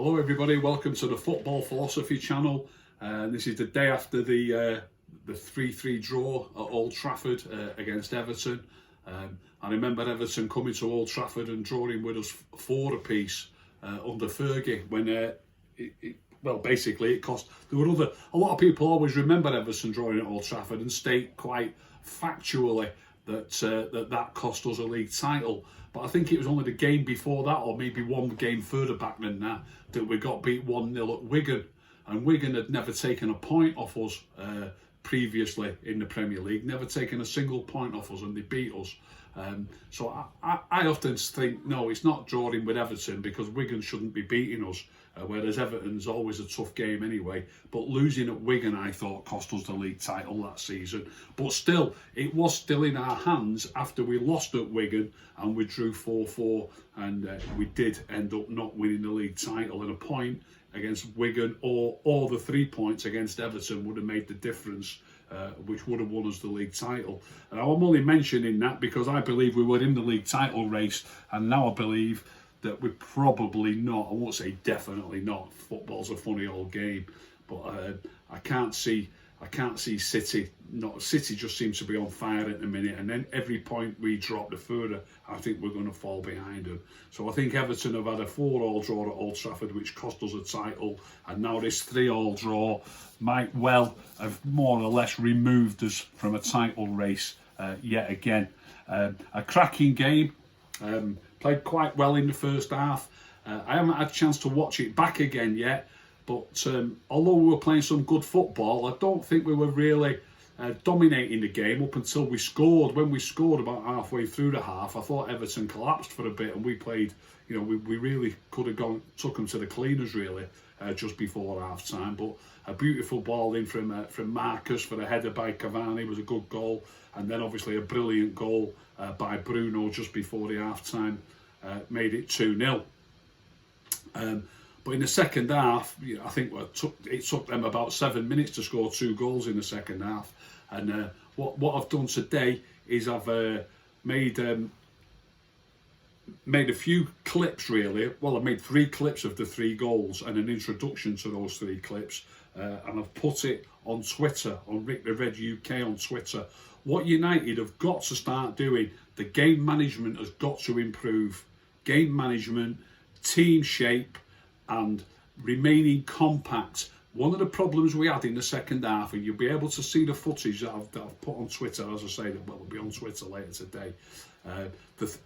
Hello everybody, welcome to the Football Philosophy channel. This is the day after the 3-3 draw at Old Trafford against Everton. I remember Everton coming to Old Trafford and drawing with us 4 apiece under Fergie when basically it cost. There were a lot of people always remember Everton drawing at Old Trafford and state quite factually that cost us a league title. But I think it was only the game before that, or maybe one game further back than that we got beat 1-0 at Wigan. And Wigan had never taken a point off us previously in the Premier League, never taken a single point off us, and they beat us. So I often think, no, it's not drawing with Everton because Wigan shouldn't be beating us, whereas Everton's always a tough game anyway. But losing at Wigan, I thought, cost us the league title that season. But still, it was still in our hands after we lost at Wigan and we drew 4-4, and we did end up not winning the league title. And a point against Wigan or the 3 points against Everton would have made the difference, which would have won us the league title. And I'm only mentioning that because I believe we were in the league title race, and now I believe that we're probably not. I won't say definitely not. Football's a funny old game, but I can't see City. City just seems to be on fire at the minute, and then every point we drop, the further I think we're going to fall behind them. So I think Everton have had a 4-4 draw at Old Trafford, which cost us a title, and now this 3-3 draw might well have more or less removed us from a title race yet again. A cracking game. Played quite well in the first half. I haven't had a chance to watch it back again yet, but although we were playing some good football, I don't think we were really dominating the game up until we scored. When we scored about halfway through the half, I thought Everton collapsed for a bit, and we played, we really could have took them to the cleaners really just before half time. But a beautiful ball in from Marcus for a header by Cavani was a good goal, and then obviously a brilliant goal by Bruno just before the half time made it 2-0. But in the second half, I think it took them about 7 minutes to score 2 goals in the second half. And what I've done today is I've made a few clips really. Well, I've made 3 clips of the 3 goals and an introduction to those 3 clips, and I've put it on Twitter, on Rick the Red UK on Twitter. What United have got to start doing, the game management has got to improve. Game management, team shape, and remaining compact. One of the problems we had in the second half, and you'll be able to see the footage that I've put on Twitter, as I say, that will be on Twitter later today.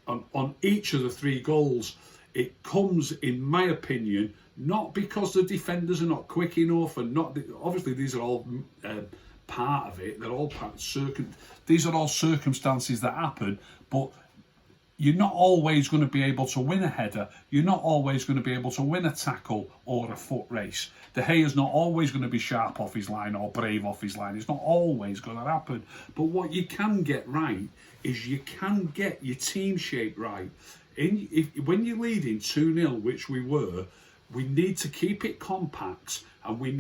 On each of the 3 goals, it comes, in my opinion, not because the defenders are not quick enough, and obviously these are all part of it. They're all these are all circumstances that happen, but you're not always going to be able to win a header. You're not always going to be able to win a tackle or a foot race. De Gea's not always going to be sharp off his line or brave off his line. It's not always going to happen. But what you can get right is you can get your team shape right. When you're leading 2-0, which we were, we need to keep it compact, and we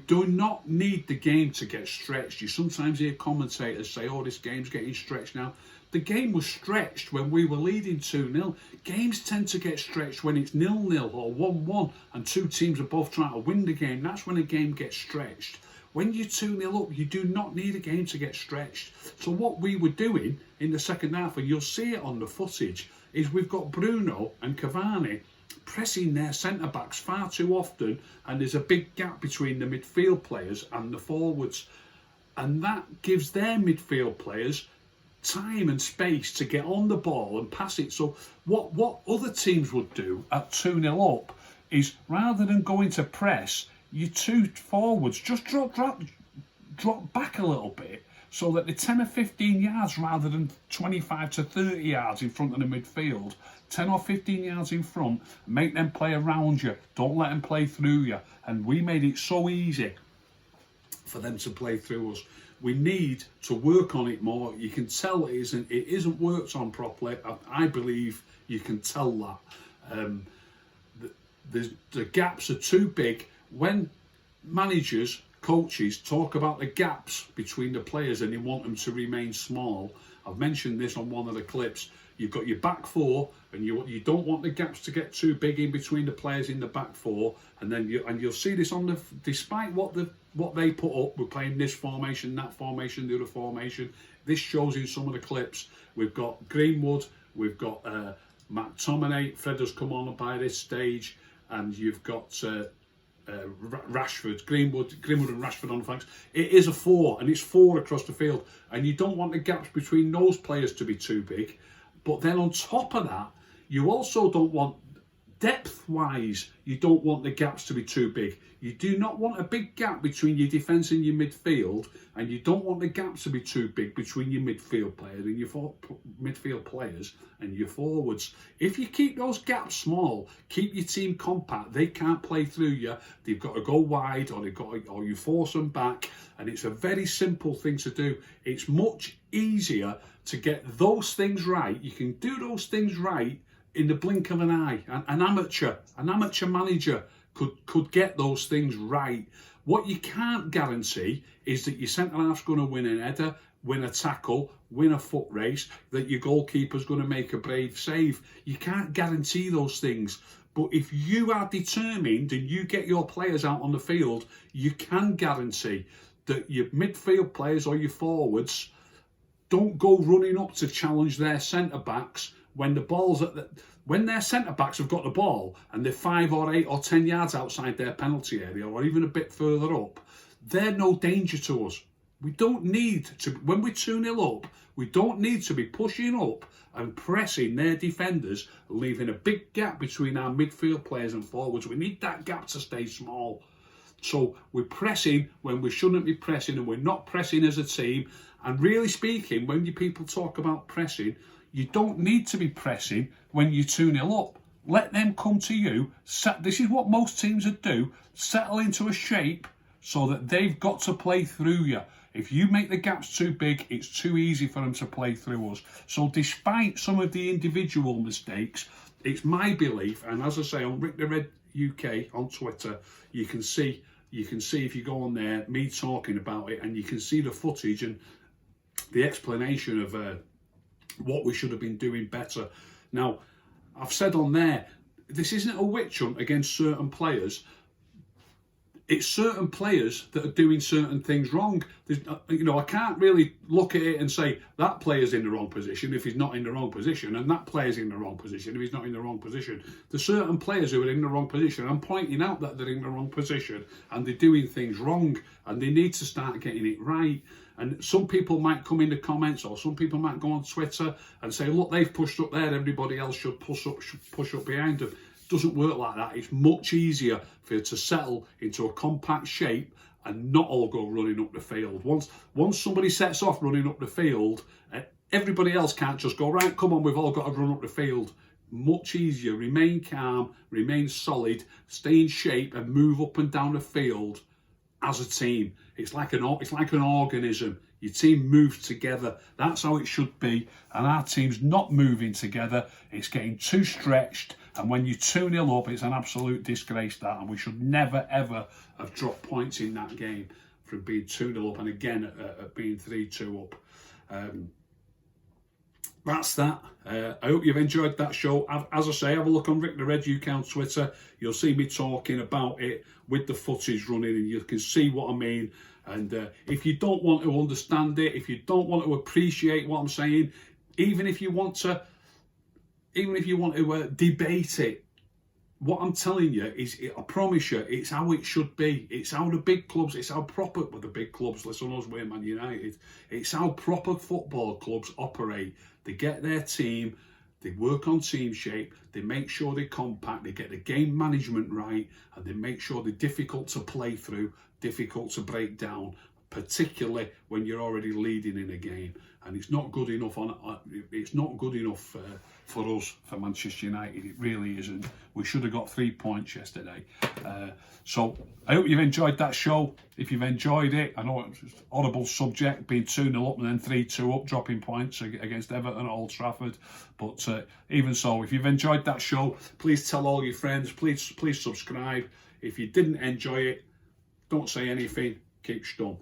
do not need the game to get stretched. You sometimes hear commentators say, oh, this game's getting stretched now. The game was stretched when we were leading 2-0. Games tend to get stretched when it's 0-0 or 1-1 and 2 teams are both trying to win the game. That's when a game gets stretched. When you're 2-0 up, you do not need a game to get stretched. So what we were doing in the second half, and you'll see it on the footage, is we've got Bruno and Cavani pressing their centre-backs far too often, and there's a big gap between the midfield players and the forwards. And that gives their midfield players time and space to get on the ball and pass it. So what other teams would do at 2-0 up is, rather than going to press, your 2 forwards just drop back a little bit, so that they're 10 or 15 yards rather than 25 to 30 yards in front of the midfield. 10 or 15 yards in front, make them play around you. Don't let them play through you. And we made it so easy for them to play through us. We need to work on it more. You can tell it isn't worked on properly. I believe you can tell that. The gaps are too big. When managers coaches talk about the gaps between the players and they want them to remain small. I've mentioned this on one of the clips. You've got your back four, and you don't want the gaps to get too big in between the players in the back four. And then you'll see this on despite what they put up. We're playing this formation, that formation, the other formation. This shows in some of the clips. We've got Greenwood, we've got McTominay. Fred has come on by this stage, and you've got Rashford, Greenwood and Rashford on the flanks. It is a four, and it's four across the field, and you don't want the gaps between those players to be too big. But then on top of that, you also don't want, depth-wise, you don't want the gaps to be too big. You do not want a big gap between your defence and your midfield, and you don't want the gaps to be too big between your midfield players and your forwards. If you keep those gaps small, keep your team compact, they can't play through you. They've got to go wide, or you force them back, and it's a very simple thing to do. It's much easier to get those things right. You can do those things right in the blink of an eye. An amateur manager could get those things right. What you can't guarantee is that your centre-half's going to win an header, win a tackle, win a foot race, that your goalkeeper's going to make a brave save. You can't guarantee those things. But if you are determined and you get your players out on the field, you can guarantee that your midfield players or your forwards don't go running up to challenge their centre-backs when the ball's when their centre-backs have got the ball and they're 5 or 8 or 10 yards outside their penalty area, or even a bit further up. They're no danger to us. We don't need to, when we're 2-0 up, we don't need to be pushing up and pressing their defenders, leaving a big gap between our midfield players and forwards. We need that gap to stay small. So we're pressing when we shouldn't be pressing, and we're not pressing as a team. And really speaking, when you people talk about pressing, you don't need to be pressing when you're 2-0 up. Let them come to you. This is what most teams would do. Settle into a shape so that they've got to play through you. If you make the gaps too big, it's too easy for them to play through us. So despite some of the individual mistakes, it's my belief, and as I say, on Rick the Red UK on Twitter, you can see if you go on there, me talking about it, and you can see the footage and the explanation of what we should have been doing better. Now, I've said on there, this isn't a witch hunt against certain players. It's certain players that are doing certain things wrong. I can't really look at it and say that player's in the wrong position if he's not in the wrong position, and that player's in the wrong position if he's not in the wrong position. There's certain players who are in the wrong position. I'm pointing out that they're in the wrong position and they're doing things wrong, and they need to start getting it right. And some people might come in the comments, or some people might go on Twitter and say, look, they've pushed up there, everybody else should push up behind them. It doesn't work like that. It's much easier for you to settle into a compact shape and not all go running up the field. Once somebody sets off running up the field, everybody else can't just go, right, come on, we've all got to run up the field. Much easier. Remain calm, remain solid, stay in shape, and move up and down the field as a team. It's like an organism. Your team moves together. That's how it should be. And our team's not moving together. It's getting too stretched. And when you're 2-0 up, it's an absolute disgrace, that. And we should never, ever have dropped points in that game from being 2-0 up, and again at being 3-2 up. That's that. I hope you've enjoyed that show. As I say, have a look on Rick the Red UK on Twitter. You'll see me talking about it with the footage running, and you can see what I mean. And if you don't want to understand it, if you don't want to appreciate what I'm saying, even if you want to debate it, what I'm telling you is, I promise you, it's how it should be. It's how the big clubs, it's how proper, with the big clubs, listen to us, we're Man United, it's how proper football clubs operate. They get their team, they work on team shape, they make sure they're compact, they get the game management right, and they make sure they're difficult to play through, difficult to break down, particularly when you're already leading in a game. And it's not good enough for us, for Manchester United. It really isn't. We should have got 3 points yesterday. So I hope you've enjoyed that show. If you've enjoyed it, I know it's an horrible subject, being 2-0 up and then 3-2 up, dropping points against Everton at Old Trafford. But even so, if you've enjoyed that show, please tell all your friends. Please subscribe. If you didn't enjoy it, don't say anything. Keep stum.